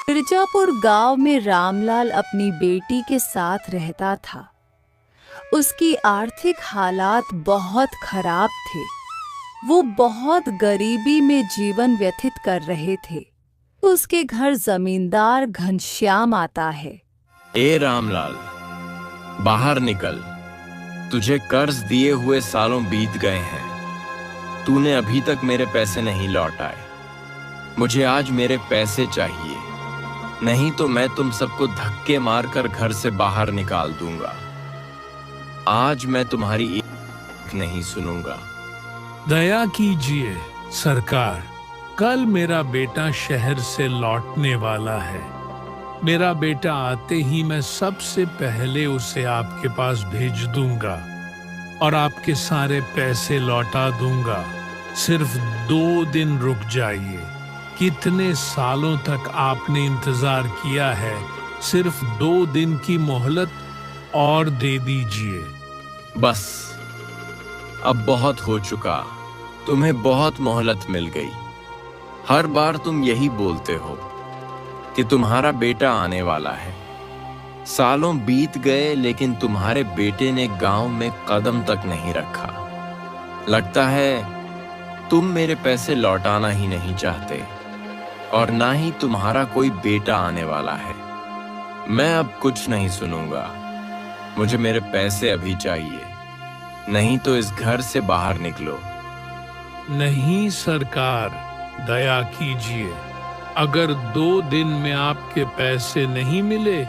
मिर्जापुर गांव में रामलाल अपनी बेटी के साथ रहता था। उसकी आर्थिक हालात बहुत खराब थे। वो बहुत गरीबी में जीवन व्यतीत कर रहे थे। उसके घर जमींदार घनश्याम आता है। ए रामलाल, बाहर निकल। तुझे कर्ज दिए हुए सालों बीत गए हैं। तूने अभी तक मेरे पैसे नहीं लौटाए। मुझे आज मेरे पैसे चाहिए, नहीं तो मैं तुम सबको धक्के मारकर घर से बाहर निकाल दूंगा। आज मैं तुम्हारी एक नहीं सुनूंगा। दया कीजिए सरकार, कल मेरा बेटा शहर से लौटने वाला है। मेरा बेटा आते ही मैं सबसे पहले उसे आपके पास भेज दूंगा और आपके सारे पैसे लौटा दूंगा। सिर्फ 2 दिन रुक जाइए। कितने सालों तक आपने इंतजार किया है, सिर्फ 2 दिन की मोहलत और दे दीजिए। बस, अब बहुत हो चुका। तुम्हें बहुत मोहलत मिल गई। हर बार तुम यही बोलते हो कि तुम्हारा बेटा आने वाला है। सालों बीत गए लेकिन तुम्हारे बेटे ने गांव में कदम तक नहीं रखा। लगता है तुम मेरे पैसे लौटाना ही नहीं चाहते और ना ही तुम्हारा कोई बेटा आने वाला है। मैं अब कुछ नहीं सुनूंगा। मुझे मेरे पैसे अभी चाहिए, नहीं तो इस घर से बाहर निकलो। नहीं सरकार, दया कीजिए। अगर 2 दिन में आपके पैसे नहीं मिले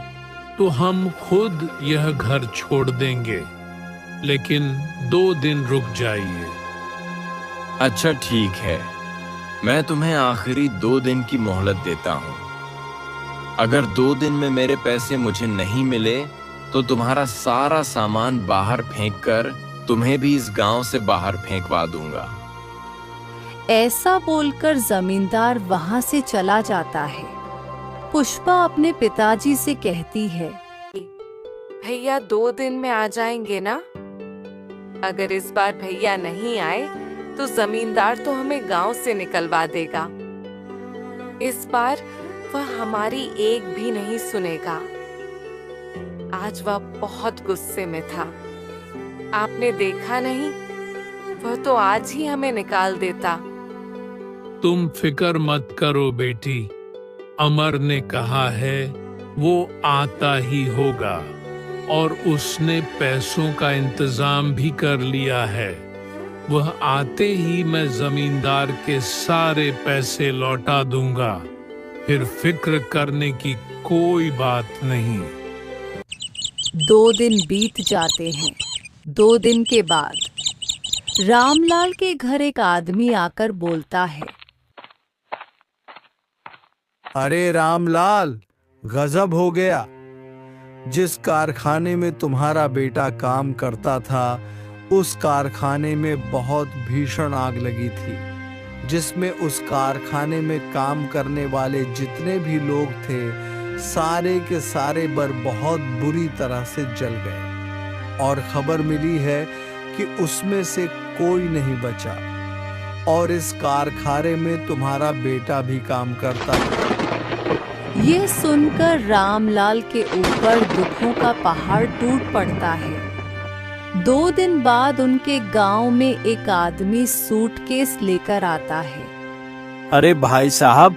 तो हम खुद यह घर छोड़ देंगे, लेकिन 2 दिन रुक जाइए। अच्छा ठीक है, मैं तुम्हें आखिरी 2 दिन की मोहलत देता हूं। अगर 2 दिन में मेरे पैसे मुझे नहीं मिले तो तुम्हारा सारा सामान बाहर फेंककर तुम्हें भी इस गांव से बाहर फेंकवा दूंगा। ऐसा बोलकर जमींदार वहां से चला जाता है। पुष्पा अपने पिताजी से कहती है, भैया 2 दिन में आ जाएंगे ना? अगर इस बार भैया नहीं आए तो जमींदार तो हमें गांव से निकलवा देगा। इस बार वह हमारी एक भी नहीं सुनेगा। आज वह बहुत गुस्से में था। आपने देखा नहीं, वह तो आज ही हमें निकाल देता। तुम फिक्र मत करो बेटी, अमर ने कहा है वो आता ही होगा और उसने पैसों का इंतजाम भी कर लिया है। वह आते ही मैं जमींदार के सारे पैसे लौटा दूंगा। फिर फिक्र करने की कोई बात नहीं। 2 दिन बीत जाते हैं। 2 दिन के बाद रामलाल के घर एक आदमी आकर बोलता है, अरे रामलाल, गजब हो गया। जिस कारखाने में तुम्हारा बेटा काम करता था, उस कारखाने में बहुत भीषण आग लगी थी, जिसमें उस कारखाने में काम करने वाले जितने भी लोग थे, सारे के सारे बहुत बुरी तरह से जल गए। और खबर मिली है कि उसमें से कोई नहीं बचा और इस कारखाने में तुम्हारा बेटा भी काम करता है। ये सुनकर रामलाल के ऊपर दुखों का पहाड़ टूट पड़ता है। 2 दिन बाद उनके गांव में एक आदमी सूटकेस लेकर आता है। अरे भाई साहब,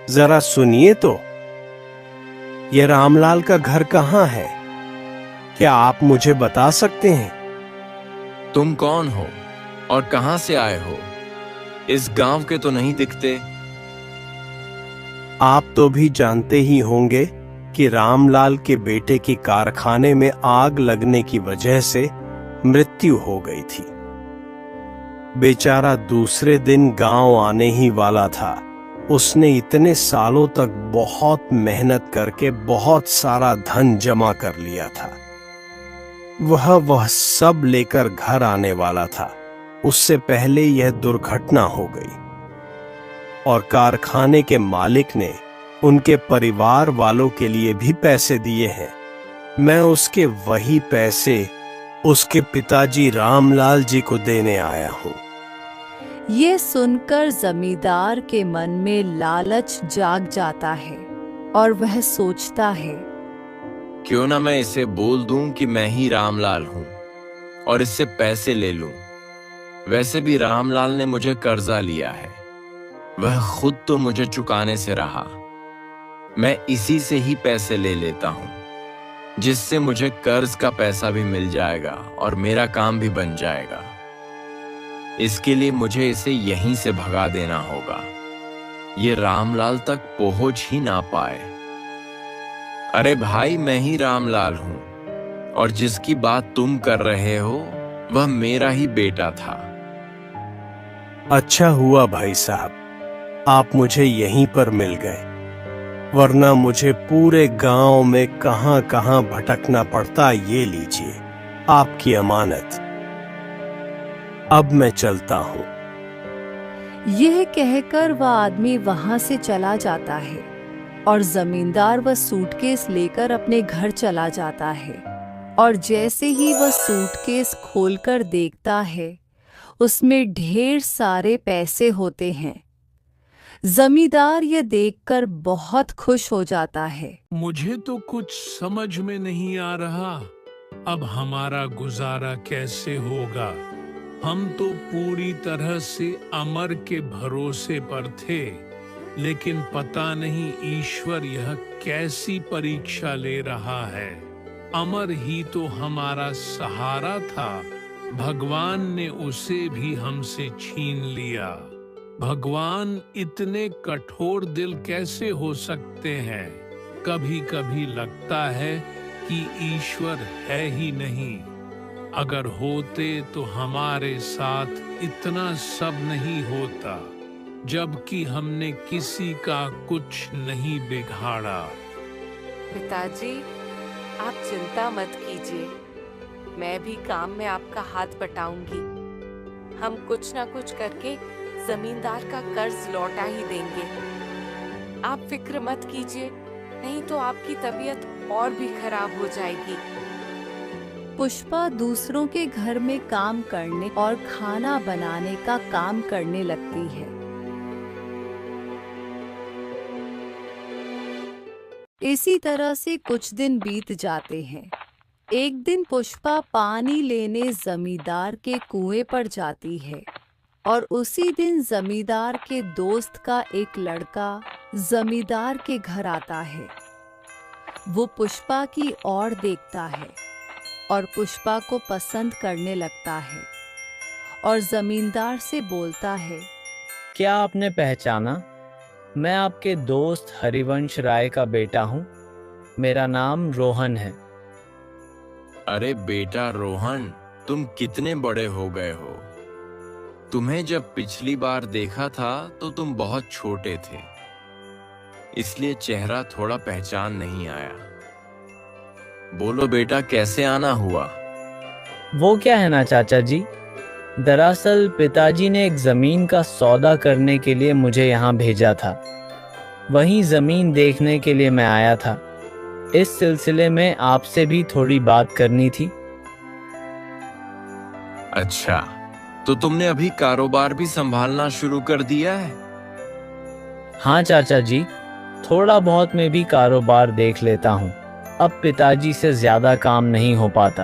जरा सुनिए तो, ये रामलाल का घर कहाँ है? क्या आप मुझे बता सकते हैं? तुम कौन हो और कहां से आए हो? इस गांव के तो नहीं दिखते। आप तो भी जानते ही होंगे कि रामलाल के बेटे की कारखाने में आग लगने की वजह से मृत्यु हो गई थी। बेचारा दूसरे दिन गांव आने ही वाला था। उसने इतने सालों तक बहुत मेहनत करके बहुत सारा धन जमा कर लिया था। वह सब लेकर घर आने वाला था। उससे पहले यह दुर्घटना हो गई और कारखाने के मालिक ने उनके परिवार वालों के लिए भी पैसे दिए हैं। मैं उसके वही पैसे उसके पिताजी रामलाल जी को देने आया हूँ। ये सुनकर जमींदार के मन में लालच जाग जाता है। और वह सोचता है, क्यों ना मैं इसे बोल दूं कि मैं ही रामलाल हूं और इससे पैसे ले लूं। वैसे भी रामलाल ने मुझे कर्जा लिया है, वह खुद तो मुझे चुकाने से रहा। मैं इसी से ही पैसे ले लेता हूं, जिससे मुझे कर्ज का पैसा भी मिल जाएगा और मेरा काम भी बन जाएगा। इसके लिए मुझे इसे यहीं से भगा देना होगा, ये रामलाल तक पहुंच ही ना पाए। अरे भाई, मैं ही रामलाल हूं और जिसकी बात तुम कर रहे हो वह मेरा ही बेटा था। अच्छा हुआ भाई साहब, आप मुझे यहीं पर मिल गए, वरना मुझे पूरे गांव में कहां कहां भटकना पड़ता। ये लीजिए आपकी अमानत, अब मैं चलता हूं। यह कहकर वह आदमी वहां से चला जाता है और जमींदार वह सूटकेस लेकर अपने घर चला जाता है। और जैसे ही वह सूटकेस खोलकर देखता है, उसमें ढेर सारे पैसे होते हैं। जमींदार यह देखकर बहुत खुश हो जाता है। मुझे तो कुछ समझ में नहीं आ रहा, अब हमारा गुजारा कैसे होगा। हम तो पूरी तरह से अमर के भरोसे पर थे, लेकिन पता नहीं ईश्वर यह कैसी परीक्षा ले रहा है। अमर ही तो हमारा सहारा था, भगवान ने उसे भी हमसे छीन लिया। भगवान इतने कठोर दिल कैसे हो सकते हैं। कभी कभी लगता है कि ईश्वर है ही नहीं। अगर होते तो हमारे साथ इतना सब नहीं होता, जबकि हमने किसी का कुछ नहीं बिगाड़ा। पिताजी, आप चिंता मत कीजिए, मैं भी काम में आपका हाथ बटाऊंगी। हम कुछ ना कुछ करके जमींदार का कर्ज लौटा ही देंगे। आप फिक्र मत कीजिए, नहीं तो आपकी तबीयत और भी खराब हो जाएगी। पुष्पा दूसरों के घर में काम करने और खाना बनाने का काम करने लगती है। इसी तरह से कुछ दिन बीत जाते हैं। एक दिन पुष्पा पानी लेने जमींदार के कुएं पर जाती है और उसी दिन जमींदार के दोस्त का एक लड़का जमींदार के घर आता है। वो पुष्पा की ओर देखता है और पुष्पा को पसंद करने लगता है और जमींदार से बोलता है, क्या आपने पहचाना? मैं आपके दोस्त हरिवंश राय का बेटा हूँ। मेरा नाम रोहन है। अरे बेटा रोहन, तुम कितने बड़े हो गए हो। तुम्हें जब पिछली बार देखा था तो तुम बहुत छोटे थे, इसलिए चेहरा थोड़ा पहचान नहीं आया। बोलो बेटा, कैसे आना हुआ? वो क्या है ना चाचा जी, दरअसल पिताजी ने एक जमीन का सौदा करने के लिए मुझे यहाँ भेजा था। वहीं जमीन देखने के लिए मैं आया था। इस सिलसिले में आपसे भी थोड़ी बात करनी थी। अच्छा, तो तुमने अभी कारोबार भी संभालना शुरू कर दिया है? हाँ चाचा जी, थोड़ा बहुत मैं भी कारोबार देख लेता हूँ। अब पिताजी से ज्यादा काम नहीं हो पाता।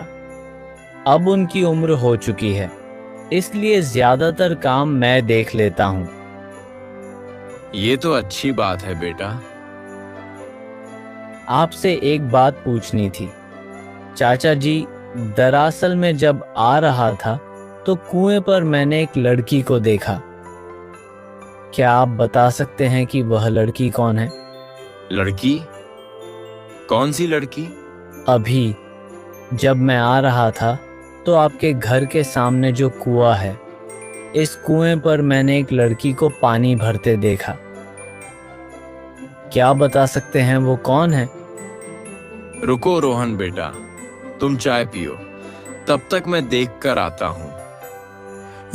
अब उनकी उम्र हो चुकी है, इसलिए ज्यादातर काम मैं देख लेता हूँ। ये तो अच्छी बात है बेटा। आपसे एक बात पूछनी थी चाचा जी। दरअसल में जब आ रहा था तो कुएं पर मैंने एक लड़की को देखा। क्या आप बता सकते हैं कि वह लड़की कौन है? लड़की? कौन सी लड़की? अभी जब मैं आ रहा था तो आपके घर के सामने जो कुआं है, इस कुएं पर मैंने एक लड़की को पानी भरते देखा। क्या बता सकते हैं वो कौन है? रुको रोहन बेटा, तुम चाय पियो, तब तक मैं देख कर आता हूँ।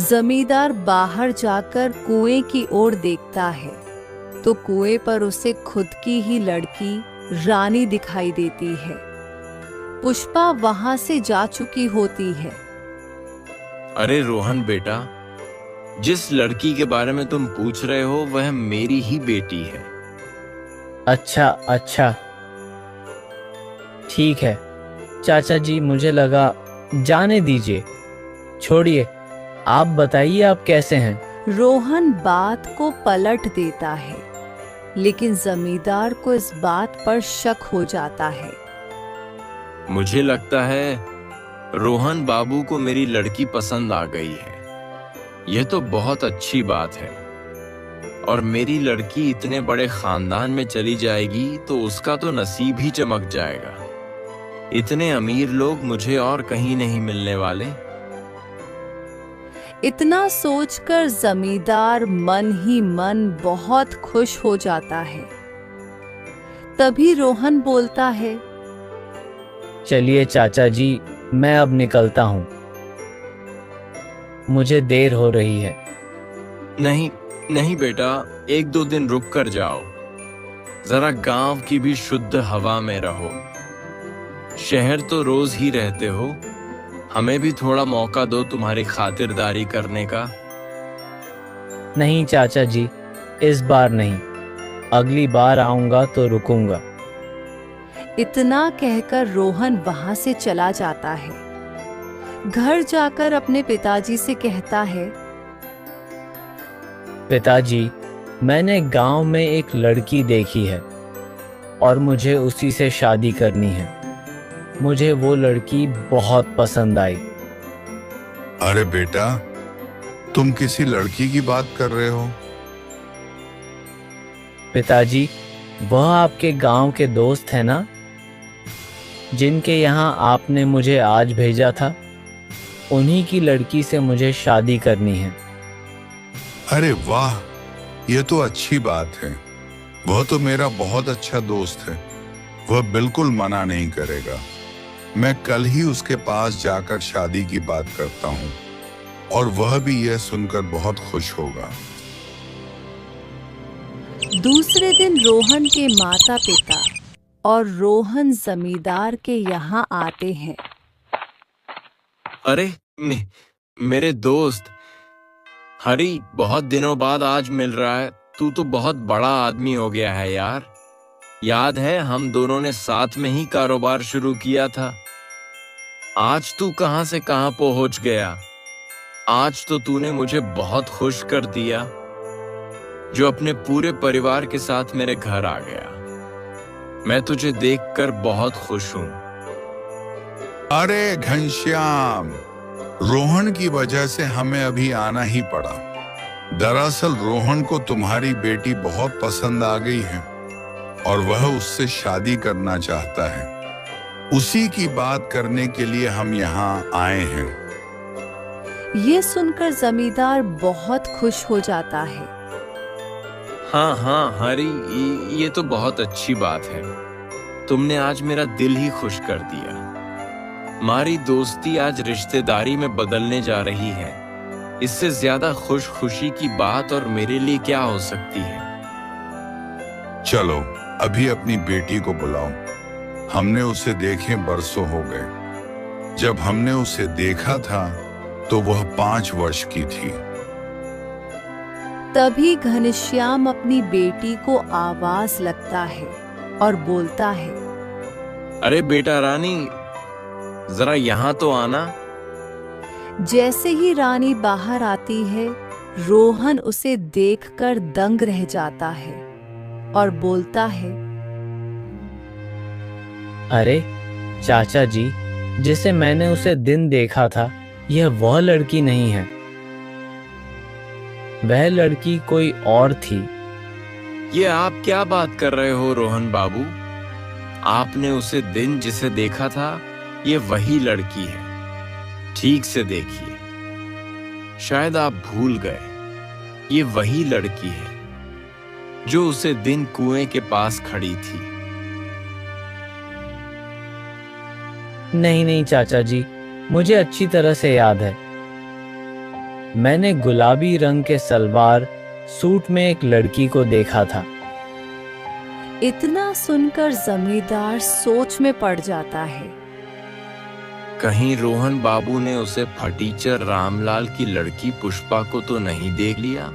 जमींदार बाहर जाकर कुएं की ओर देखता है तो कुएं पर उसे खुद की ही लड़की रानी दिखाई देती है। पुष्पा वहां से जा चुकी होती है। अरे रोहन बेटा, जिस लड़की के बारे में तुम पूछ रहे हो वह मेरी ही बेटी है। अच्छा अच्छा, ठीक है चाचा जी, मुझे लगा, जाने दीजिए, छोड़िए, आप बताइए आप कैसे हैं। रोहन बात को पलट देता है, लेकिन जमींदार को इस बात पर शक हो जाता है। मुझे लगता है रोहन बाबू को मेरी लड़की पसंद आ गई है। यह तो बहुत अच्छी बात है। और मेरी लड़की इतने बड़े खानदान में चली जाएगी तो उसका तो नसीब ही चमक जाएगा। इतने अमीर लोग मुझे और कहीं नहीं मिलने वाले। इतना सोचकर जमींदार मन ही मन बहुत खुश हो जाता है। तभी रोहन बोलता है, चलिए चाचा जी, मैं अब निकलता हूँ, मुझे देर हो रही है। नहीं नहीं बेटा, 1-2 दिन रुक कर जाओ। जरा गांव की भी शुद्ध हवा में रहो। शहर तो रोज ही रहते हो, हमें भी थोड़ा मौका दो तुम्हारी खातिरदारी करने का। नहीं चाचा जी, इस बार नहीं, अगली बार आऊंगा तो रुकूंगा। इतना कहकर रोहन वहां से चला जाता है। घर जाकर अपने पिताजी से कहता है, पिताजी, मैंने गांव में एक लड़की देखी है और मुझे उसी से शादी करनी है। मुझे वो लड़की बहुत पसंद आई। अरे बेटा, तुम किसी लड़की की बात कर रहे हो? पिताजी, वह आपके गांव के दोस्त है ना, जिनके यहाँ आपने मुझे आज भेजा था? उन्हीं की लड़की से मुझे शादी करनी है। अरे वाह, ये तो अच्छी बात है। वह तो मेरा बहुत अच्छा दोस्त है, वह बिल्कुल मना नहीं करेगा। मैं कल ही उसके पास जाकर शादी की बात करता हूँ और वह भी यह सुनकर बहुत खुश होगा। दूसरे दिन रोहन के माता पिता और रोहन जमींदार के यहाँ आते हैं। अरे मेरे दोस्त हरी, बहुत दिनों बाद आज मिल रहा है। तू तो बहुत बड़ा आदमी हो गया है यार। याद है हम दोनों ने साथ में ही कारोबार शुरू किया था। आज तू कहां से कहां पहुंच गया। आज तो तूने मुझे बहुत खुश कर दिया, जो अपने पूरे परिवार के साथ मेरे घर आ गया। मैं तुझे देखकर बहुत खुश हूं। अरे घनश्याम, रोहन की वजह से हमें अभी आना ही पड़ा। दरअसल रोहन को तुम्हारी बेटी बहुत पसंद आ गई है और वह उससे शादी करना चाहता है। उसी की बात करने के लिए हम यहाँ आए हैं। ये सुनकर जमींदार बहुत खुश हो जाता है। हाँ हाँ हरी, ये तो बहुत अच्छी बात है। तुमने आज मेरा दिल ही खुश कर दिया। हमारी दोस्ती आज रिश्तेदारी में बदलने जा रही है। इससे ज्यादा खुशी की बात और मेरे लिए क्या हो सकती है। चलो अभी अपनी बेटी को बुलाओ। हमने उसे देखे बरसों हो गए। जब हमने उसे देखा था तो वह 5 वर्ष की थी। तभी घनश्याम अपनी बेटी को आवाज लगता है और बोलता है, अरे बेटा रानी, जरा यहाँ तो आना। जैसे ही रानी बाहर आती है, रोहन उसे देखकर दंग रह जाता है और बोलता है, अरे चाचा जी, जिसे मैंने उसे दिन देखा था, यह वह लड़की नहीं है। वह लड़की कोई और थी। ये आप क्या बात कर रहे हो रोहन बाबू? आपने उसे दिन जिसे देखा था, ये वही लड़की है। ठीक से देखिए, शायद आप भूल गए। ये वही लड़की है जो उसे दिन कुएं के पास खड़ी थी। नहीं नहीं चाचा जी, मुझे अच्छी तरह से याद है। मैंने गुलाबी रंग के सलवार सूट में एक लड़की को देखा था। इतना सुनकर जमींदार सोच में पड़ जाता है। कहीं रोहन बाबू ने उसे फटीचर रामलाल की लड़की पुष्पा को तो नहीं देख लिया?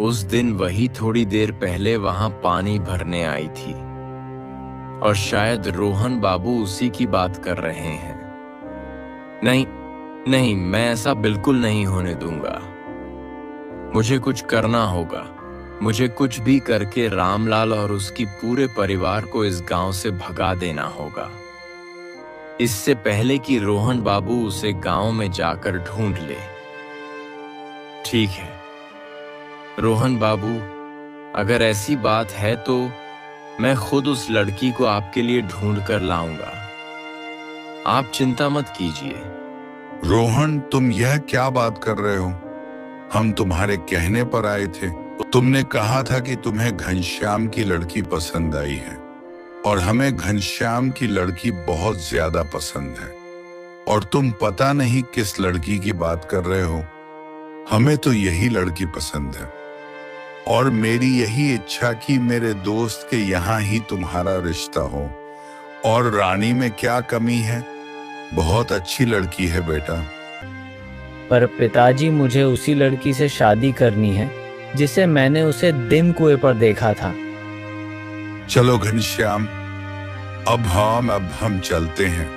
उस दिन वही थोड़ी देर पहले वहां पानी भरने आई थी और शायद रोहन बाबू उसी की बात कर रहे हैं। नहीं नहीं, मैं ऐसा बिल्कुल नहीं होने दूंगा। मुझे कुछ करना होगा। मुझे कुछ भी करके रामलाल और उसकी पूरे परिवार को इस गांव से भगा देना होगा, इससे पहले कि रोहन बाबू उसे गांव में जाकर ढूंढ ले। ठीक है रोहन बाबू, अगर ऐसी बात है तो मैं खुद उस लड़की को आपके लिए ढूंढ कर लाऊंगा। आप चिंता मत कीजिए। रोहन, तुम यह क्या बात कर रहे हो? हम तुम्हारे कहने पर आए थे। तुमने कहा था कि तुम्हें घनश्याम की लड़की पसंद आई है और हमें घनश्याम की लड़की बहुत ज्यादा पसंद है, और तुम पता नहीं किस लड़की की बात कर रहे हो। हमें तो यही लड़की पसंद है और मेरी यही इच्छा कि मेरे दोस्त के यहाँ ही तुम्हारा रिश्ता हो। और रानी में क्या कमी है? बहुत अच्छी लड़की है बेटा। पर पिताजी, मुझे उसी लड़की से शादी करनी है जिसे मैंने उसे दिन कुएं पर देखा था। चलो घनश्याम, अब हम चलते हैं।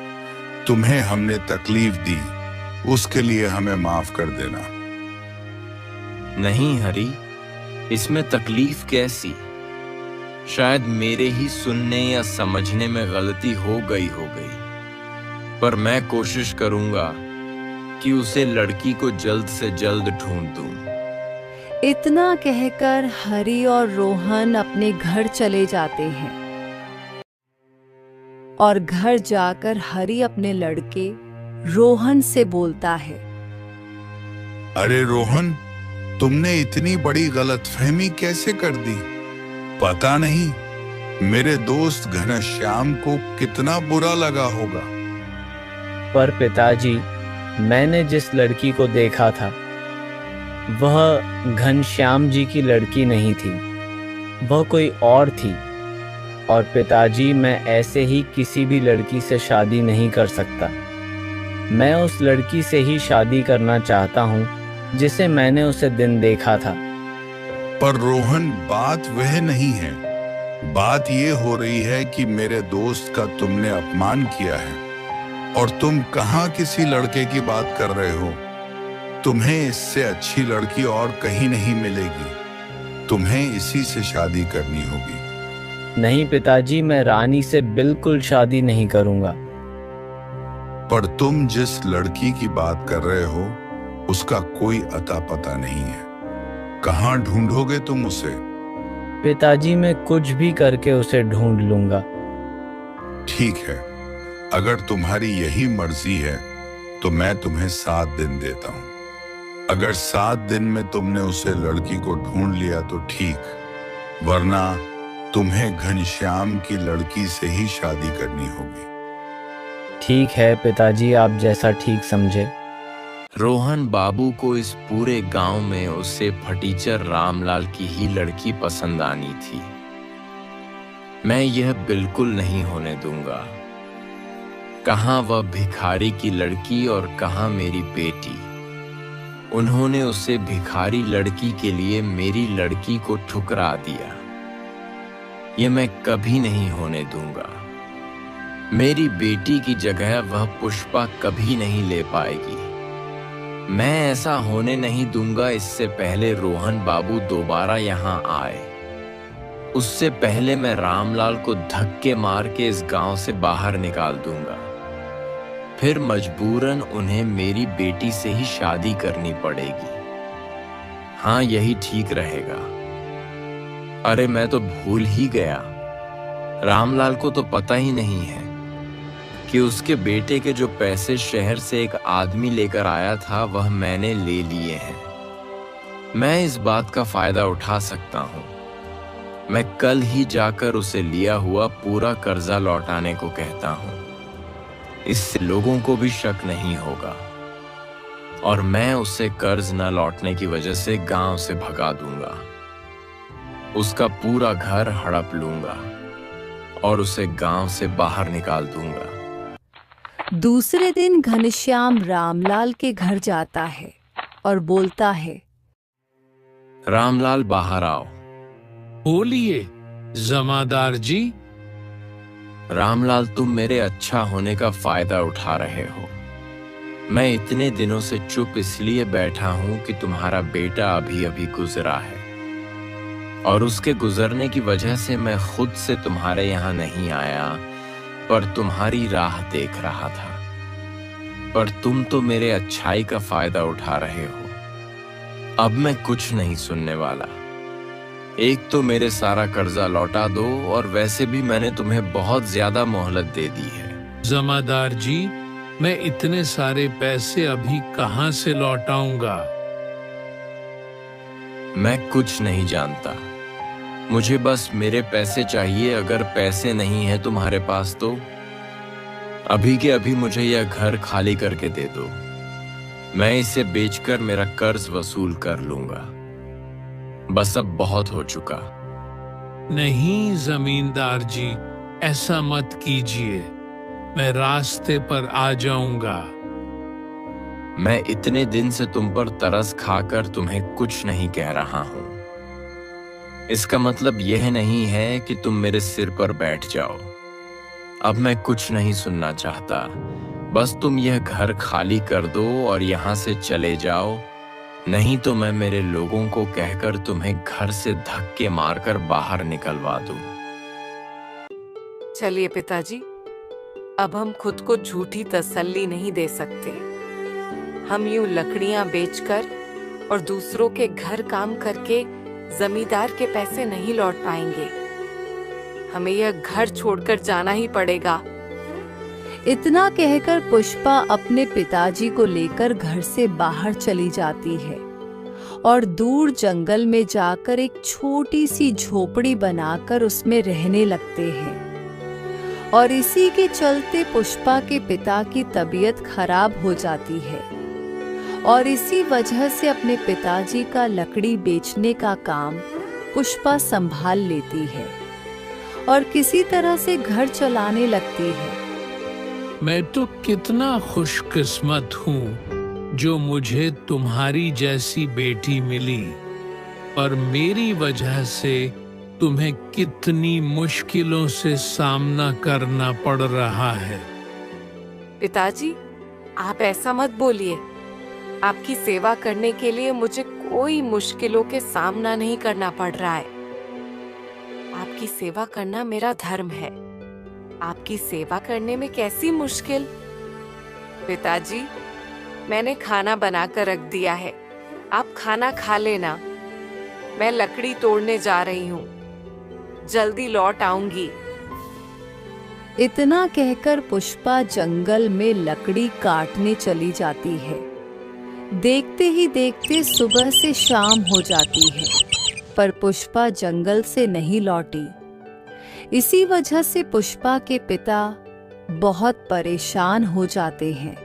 तुम्हें हमने तकलीफ दी, उसके लिए हमें माफ कर देना। नहीं हरी, इसमें तकलीफ कैसी? शायद मेरे ही सुनने या समझने में गलती हो गई, पर मैं कोशिश करूंगा कि उसे लड़की को जल्द से जल्द ढूंढ दूं। इतना कहकर हरी और रोहन अपने घर चले जाते हैं और घर जाकर हरी अपने लड़के रोहन से बोलता है, अरे रोहन, तुमने इतनी बड़ी गलतफहमी कैसे कर दी? पता नहीं मेरे दोस्त घनश्याम को कितना बुरा लगा होगा। पर पिताजी, मैंने जिस लड़की को देखा था वह घनश्याम जी की लड़की नहीं थी, वह कोई और थी। और पिताजी, मैं ऐसे ही किसी भी लड़की से शादी नहीं कर सकता। मैं उस लड़की से ही शादी करना चाहता हूँ जिसे मैंने उसे दिन देखा था। पर रोहन, बात वह नहीं है। बात ये हो रही है कि मेरे दोस्त का तुमने अपमान किया है और तुम कहाँ किसी लड़के की बात कर रहे हो। तुम्हें इससे अच्छी लड़की और कहीं नहीं मिलेगी। तुम्हें इसी से शादी करनी होगी। नहीं पिताजी, मैं रानी से बिल्कुल शादी नहीं करूंगा। पर तुम जिस लड़की की बात कर रहे हो उसका कोई अता पता नहीं है। कहाँ ढूंढोगे तुम उसे? पिताजी, मैं कुछ भी करके उसे ढूंढ लूंगा। ठीक है, अगर तुम्हारी यही मर्जी है तो मैं तुम्हें 7 दिन देता हूँ। अगर 7 दिन में तुमने उसे लड़की को ढूंढ लिया तो ठीक, वरना तुम्हें घनश्याम की लड़की से ही शादी करनी होगी। ठीक है पिताजी, आप जैसा ठीक समझे। रोहन बाबू को इस पूरे गांव में उसे फटीचर रामलाल की ही लड़की पसंद आनी थी। मैं यह बिल्कुल नहीं होने दूंगा। कहाँ वह भिखारी की लड़की और कहाँ मेरी बेटी। उन्होंने उसे भिखारी लड़की के लिए मेरी लड़की को ठुकरा दिया। यह मैं कभी नहीं होने दूंगा। मेरी बेटी की जगह वह पुष्पा कभी नहीं ले पाएगी। मैं ऐसा होने नहीं दूंगा। इससे पहले रोहन बाबू दोबारा यहाँ आए, उससे पहले मैं रामलाल को धक्के मार के इस गांव से बाहर निकाल दूंगा। फिर मजबूरन उन्हें मेरी बेटी से ही शादी करनी पड़ेगी। हाँ, यही ठीक रहेगा। अरे मैं तो भूल ही गया, रामलाल को तो पता ही नहीं है कि उसके बेटे के जो पैसे शहर से एक आदमी लेकर आया था वह मैंने ले लिए हैं। मैं इस बात का फायदा उठा सकता हूँ। मैं कल ही जाकर उसे लिया हुआ पूरा कर्जा लौटाने को कहता हूँ। इससे लोगों को भी शक नहीं होगा और मैं उसे कर्ज न लौटने की वजह से गांव से भगा दूंगा। उसका पूरा घर हड़प लूंगा और उसे गांव से बाहर निकाल दूंगा। दूसरे दिन घनश्याम रामलाल के घर जाता है और बोलता है, रामलाल बाहर आओ। बोलिए जमादार जी। रामलाल, तुम मेरे अच्छा होने का फायदा उठा रहे हो। मैं इतने दिनों से चुप इसलिए बैठा हूं कि तुम्हारा बेटा अभी अभी गुजरा है, और उसके गुजरने की वजह से मैं खुद से तुम्हारे यहाँ नहीं आया, पर तुम्हारी राह देख रहा था। पर तुम तो मेरे अच्छाई का फायदा उठा रहे हो। अब मैं कुछ नहीं सुनने वाला। एक तो मेरे सारा कर्जा लौटा दो, और वैसे भी मैंने तुम्हें बहुत ज्यादा मोहलत दे दी है। जमादार जी, मैं इतने सारे पैसे अभी कहाँ से लौटाऊंगा? मैं कुछ नहीं जानता। मुझे बस मेरे पैसे चाहिए। अगर पैसे नहीं है तुम्हारे पास तो अभी के अभी मुझे यह घर खाली करके दे दो। मैं इसे बेचकर मेरा कर्ज वसूल कर लूंगा। बस अब बहुत हो चुका। नहीं जमींदार जी, ऐसा मत कीजिए। मैं रास्ते पर आ जाऊंगा। मैं इतने दिन से तुम पर तरस खाकर तुम्हें कुछ नहीं कह रहा हूं। इसका मतलब यह नहीं है कि तुम मेरे सिर पर बैठ जाओ। अब मैं कुछ नहीं सुनना चाहता। बस तुम यह घर खाली कर दो और यहाँ से चले जाओ, नहीं तो मैं मेरे लोगों को कहकर तुम्हें घर से धक्के मारकर बाहर निकलवा दूं। चलिए पिताजी, अब हम खुद को झूठी तसल्ली नहीं दे सकते। हम यूं लकड़ियां बेचकर और दूसरों के घर काम करके जमींदार के पैसे नहीं लौट पाएंगे। हमें यह घर छोड़कर जाना ही पड़ेगा। इतना कहकर पुष्पा अपने पिताजी को लेकर घर से बाहर चली जाती है और दूर जंगल में जाकर एक छोटी सी झोपड़ी बनाकर उसमें रहने लगते हैं। और इसी के चलते पुष्पा के पिता की तबीयत खराब हो जाती है, और इसी वजह से अपने पिताजी का लकड़ी बेचने का काम पुष्पा संभाल लेती है और किसी तरह से घर चलाने लगती है। मैं तो कितना खुशकिस्मत हूँ जो मुझे तुम्हारी जैसी बेटी मिली, पर मेरी वजह से तुम्हें कितनी मुश्किलों से सामना करना पड़ रहा है। पिताजी, आप ऐसा मत बोलिए। आपकी सेवा करने के लिए मुझे कोई मुश्किलों के सामना नहीं करना पड़ रहा है। आपकी सेवा करना मेरा धर्म है। आपकी सेवा करने में कैसी मुश्किल? पिताजी, मैंने खाना बनाकर रख दिया है, आप खाना खा लेना। मैं लकड़ी तोड़ने जा रही हूँ, जल्दी लौट आऊंगी। इतना कहकर पुष्पा जंगल में लकड़ी काटने चली जाती है। देखते ही देखते सुबह से शाम हो जाती है, पर पुष्पा जंगल से नहीं लौटी। इसी वजह से पुष्पा के पिता बहुत परेशान हो जाते हैं।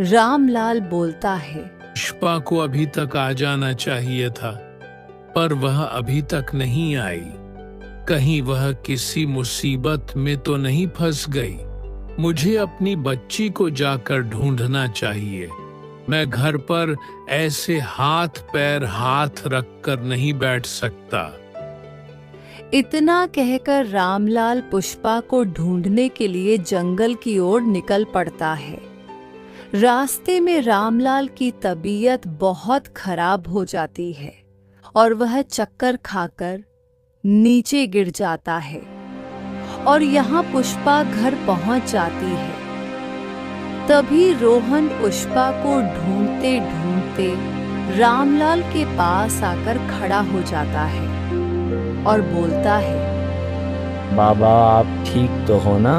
रामलाल बोलता है, पुष्पा को अभी तक आ जाना चाहिए था, पर वह अभी तक नहीं आई। कहीं वह किसी मुसीबत में तो नहीं फंस गई। मुझे अपनी बच्ची को जाकर ढूंढना चाहिए। मैं घर पर ऐसे हाथ पैर हाथ रखकर नहीं बैठ सकता। इतना कहकर रामलाल पुष्पा को ढूंढने के लिए जंगल की ओर निकल पड़ता है। रास्ते में रामलाल की तबीयत बहुत खराब हो जाती है और वह चक्कर खाकर नीचे गिर जाता है, और यहाँ पुष्पा घर पहुंच जाती है। तभी रोहन पुष्पा को ढूंढते ढूंढते रामलाल के पास आकर खड़ा हो जाता है और बोलता है, बाबा आप ठीक तो हो ना?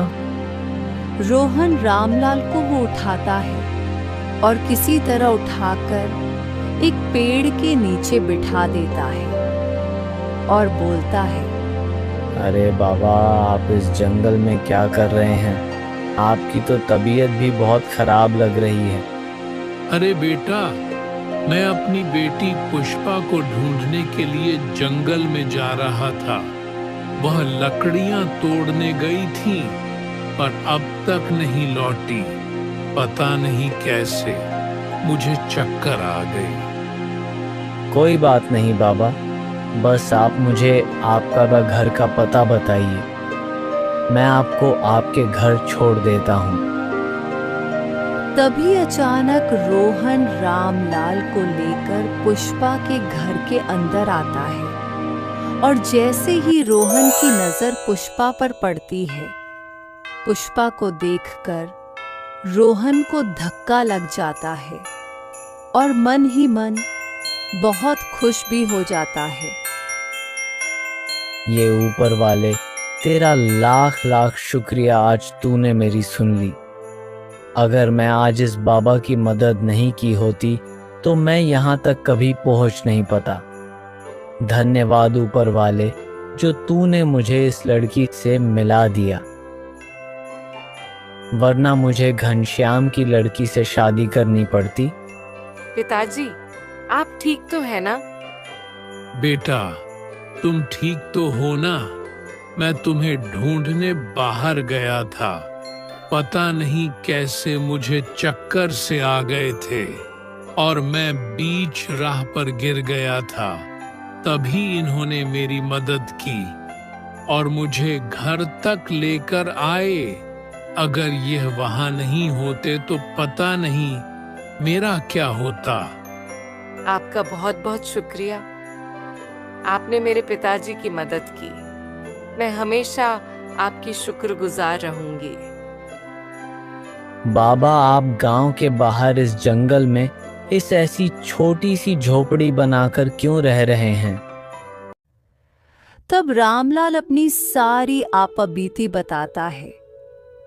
रोहन रामलाल को वो उठाता है और किसी तरह उठाकर एक पेड़ के नीचे बिठा देता है और बोलता है, अरे बाबा आप इस जंगल में क्या कर रहे हैं? आपकी तो तबीयत भी बहुत खराब लग रही है। अरे बेटा, मैं अपनी बेटी पुष्पा को ढूंढने के लिए जंगल में जा रहा था। वह लकड़ियां तोड़ने गई थी, पर अब तक नहीं लौटी। पता नहीं कैसे मुझे चक्कर आ गई। कोई बात नहीं बाबा, बस आप मुझे आपका घर का पता बताइए, मैं आपको आपके घर छोड़ देता हूँ। तभी अचानक रोहन रामलाल को लेकर पुष्पा के घर के अंदर आता है और जैसे ही रोहन की नजर पुष्पा पर पड़ती है, पुष्पा को देखकर रोहन को धक्का लग जाता है और मन ही मन बहुत खुश भी हो जाता है। ये ऊपर वाले, तेरा लाख लाख शुक्रिया, आज तूने मेरी सुन ली। अगर मैं आज इस बाबा की मदद नहीं की होती तो मैं यहाँ तक कभी पहुँच नहीं पाता। धन्यवाद ऊपर वाले, जो तूने मुझे इस लड़की से मिला दिया, वरना मुझे घनश्याम की लड़की से शादी करनी पड़ती। पिताजी, आप ठीक तो है ना? बेटा, तुम ठीक तो हो ना? मैं तुम्हें ढूंढने बाहर गया था, पता नहीं कैसे मुझे चक्कर से आ गए थे और मैं बीच राह पर गिर गया था। तभी इन्होंने मेरी मदद की और मुझे घर तक लेकर आए। अगर यह वहां नहीं होते तो पता नहीं मेरा क्या होता। आपका बहुत बहुत शुक्रिया, आपने मेरे पिताजी की मदद की। मैं हमेशा आपकी शुक्रगुजार रहूंगी। बाबा, आप गांव के बाहर इस जंगल में इस ऐसी छोटी सी झोपड़ी बनाकर क्यों रह रहे हैं? तब रामलाल अपनी सारी आपबीती बताता है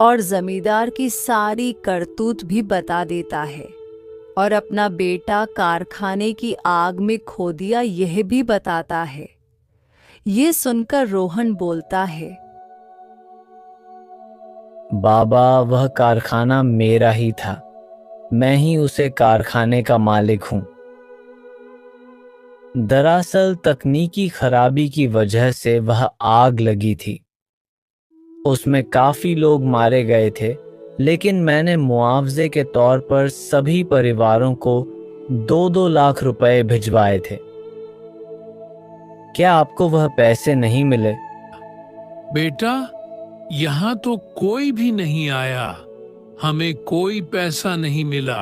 और जमींदार की सारी करतूत भी बता देता है और अपना बेटा कारखाने की आग में खो दिया यह भी बताता है। ये सुनकर रोहन बोलता है, बाबा, वह कारखाना मेरा ही था, मैं ही उसे कारखाने का मालिक हूं। दरअसल तकनीकी खराबी की वजह से वह आग लगी थी। उसमें काफी लोग मारे गए थे, लेकिन मैंने मुआवजे के तौर पर सभी परिवारों को 2-2 लाख रुपए भिजवाए थे। क्या आपको वह पैसे नहीं मिले? बेटा, यहाँ तो कोई भी नहीं आया, हमें कोई पैसा नहीं मिला।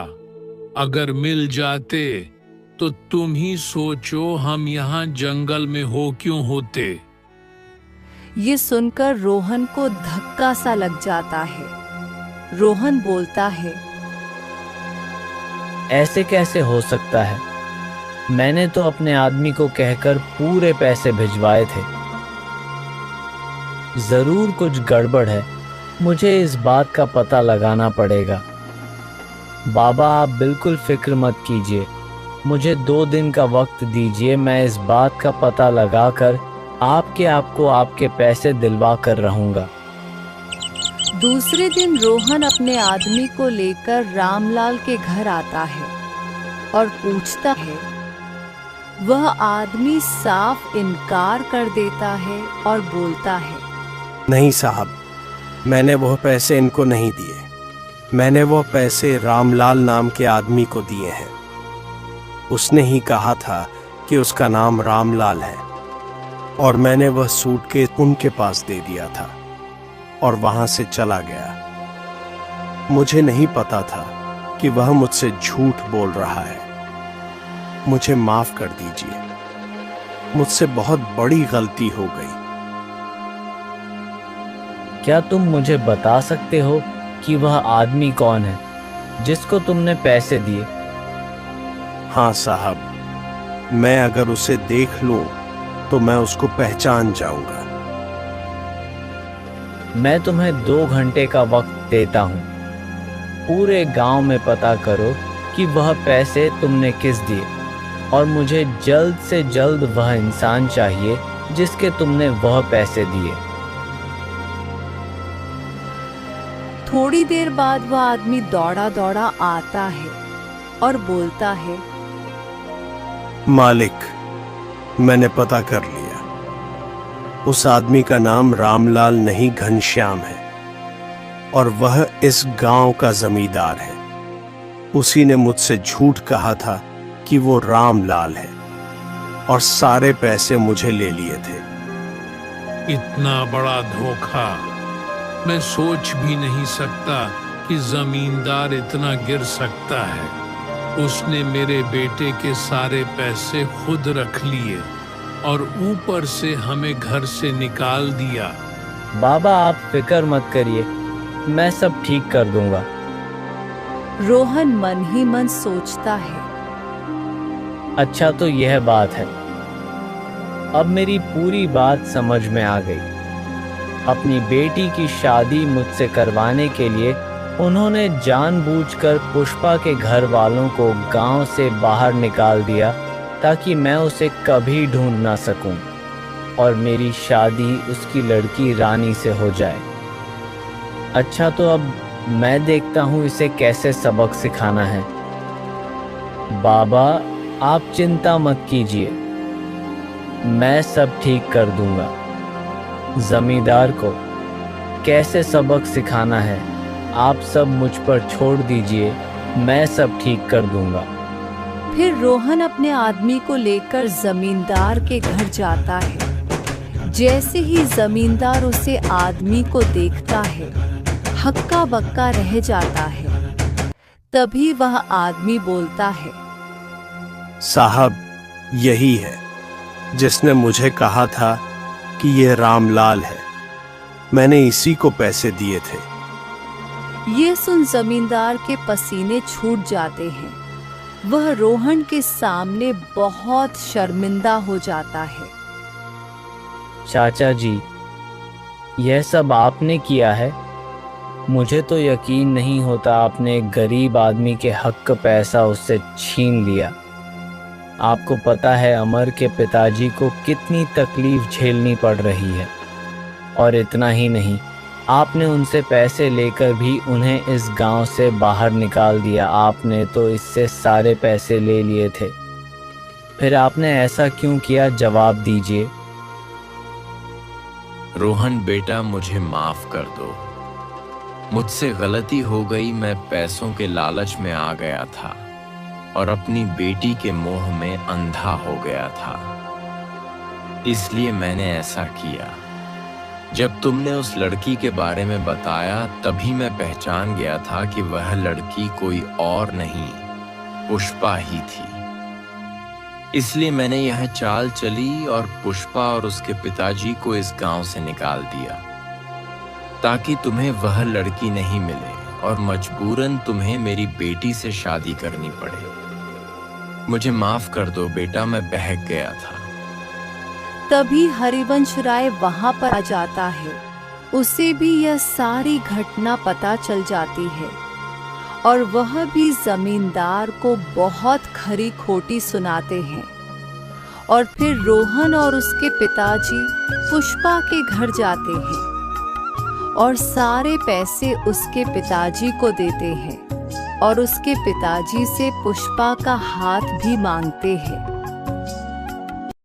अगर मिल जाते तो तुम ही सोचो हम यहाँ जंगल में हो क्यों होते। ये सुनकर रोहन को धक्का सा लग जाता है। रोहन बोलता है, ऐसे कैसे हो सकता है? मैंने तो अपने आदमी को कहकर पूरे पैसे भिजवाए थे। जरूर कुछ गड़बड़ है, मुझे इस बात का पता लगाना पड़ेगा। बाबा, आप बिल्कुल फिक्र मत कीजिए, मुझे 2 दिन का वक्त दीजिए, मैं इस बात का पता लगाकर आपको आपके पैसे दिलवा कर रहूंगा। दूसरे दिन रोहन अपने आदमी को लेकर रामलाल के घर आता है और पूछता है। वह आदमी साफ इनकार कर देता है और बोलता है, नहीं साहब, मैंने वह पैसे इनको नहीं दिए। मैंने वह पैसे रामलाल नाम के आदमी को दिए हैं। उसने ही कहा था कि उसका नाम रामलाल है और मैंने वह सूटकेस उनके पास दे दिया था और वहां से चला गया। मुझे नहीं पता था कि वह मुझसे झूठ बोल रहा है। मुझे माफ कर दीजिए, मुझसे बहुत बड़ी गलती हो गई। क्या तुम मुझे बता सकते हो कि वह आदमी कौन है जिसको तुमने पैसे दिए? हाँ साहब, मैं अगर उसे देख लूं तो मैं उसको पहचान जाऊंगा। मैं तुम्हें 2 घंटे का वक्त देता हूँ। पूरे गांव में पता करो कि वह पैसे तुमने किस दिए और मुझे जल्द से जल्द वह इंसान चाहिए जिसके तुमने वह पैसे दिए। थोड़ी देर बाद वह आदमी दौड़ा दौड़ा आता है और बोलता है, मालिक, मैंने पता कर लिया। उस आदमी का नाम रामलाल नहीं घनश्याम है और वह इस गांव का जमींदार है। उसी ने मुझसे झूठ कहा था कि वो रामलाल है और सारे पैसे मुझे ले लिए थे। इतना बड़ा धोखा मैं सोच भी नहीं सकता कि जमींदार इतना गिर सकता है। उसने मेरे बेटे के सारे पैसे खुद रख लिए और ऊपर से हमें घर से निकाल दिया। बाबा आप फिक्र मत करिए, मैं सब ठीक कर दूंगा। रोहन मन ही मन सोचता है। अच्छा तो यह बात है, अब मेरी पूरी बात समझ में आ गई। अपनी बेटी की शादी मुझसे करवाने के लिए उन्होंने जानबूझकर पुष्पा के घर वालों को गांव से बाहर निकाल दिया ताकि मैं उसे कभी ढूंढ ना सकूं और मेरी शादी उसकी लड़की रानी से हो जाए। अच्छा तो अब मैं देखता हूं इसे कैसे सबक सिखाना है। बाबा आप चिंता मत कीजिए, मैं सब ठीक कर दूंगा। जमींदार को कैसे सबक सिखाना है आप सब मुझ पर छोड़ दीजिए, मैं सब ठीक कर दूंगा। फिर रोहन अपने आदमी को लेकर जमींदार के घर जाता है। जैसे ही जमींदार उसे आदमी को देखता है, हक्का बक्का रह जाता है। तभी वह आदमी बोलता है, साहब यही है जिसने मुझे कहा था कि ये रामलाल है, मैंने इसी को पैसे दिए थे। ये सुन जमींदार के पसीने छूट जाते हैं। वह रोहन के सामने बहुत शर्मिंदा हो जाता है। चाचा जी यह सब आपने किया है? मुझे तो यकीन नहीं होता आपने एक गरीब आदमी के हक का पैसा उससे छीन लिया। आपको पता है अमर के पिताजी को कितनी तकलीफ झेलनी पड़ रही है। और इतना ही नहीं, आपने उनसे पैसे लेकर भी उन्हें इस गांव से बाहर निकाल दिया। आपने तो इससे सारे पैसे ले लिए थे, फिर आपने ऐसा क्यों किया? जवाब दीजिए। रोहन बेटा मुझे माफ कर दो, मुझसे गलती हो गई। मैं पैसों के लालच में आ गया था और अपनी बेटी के मोह में अंधा हो गया था, इसलिए मैंने ऐसा किया। जब तुमने उस लड़की के बारे में बताया तभी मैं पहचान गया था कि वह लड़की कोई और नहीं, पुष्पा ही थी। इसलिए मैंने यह चाल चली और पुष्पा और उसके पिताजी को इस गांव से निकाल दिया ताकि तुम्हें वह लड़की नहीं मिले और मजबूरन तुम्हें मेरी बेटी से शादी करनी पड़े। मुझे माफ कर दो बेटा, मैं बहक गया था। तभी हरिवंश राय वहां पर आ जाता है। उसे भी यह सारी घटना पता चल जाती है और वह भी जमींदार को बहुत खरी खोटी सुनाते हैं। और फिर रोहन और उसके पिताजी पुष्पा के घर जाते हैं और सारे पैसे उसके पिताजी को देते हैं और उसके पिताजी से पुष्पा का हाथ भी मांगते हैं।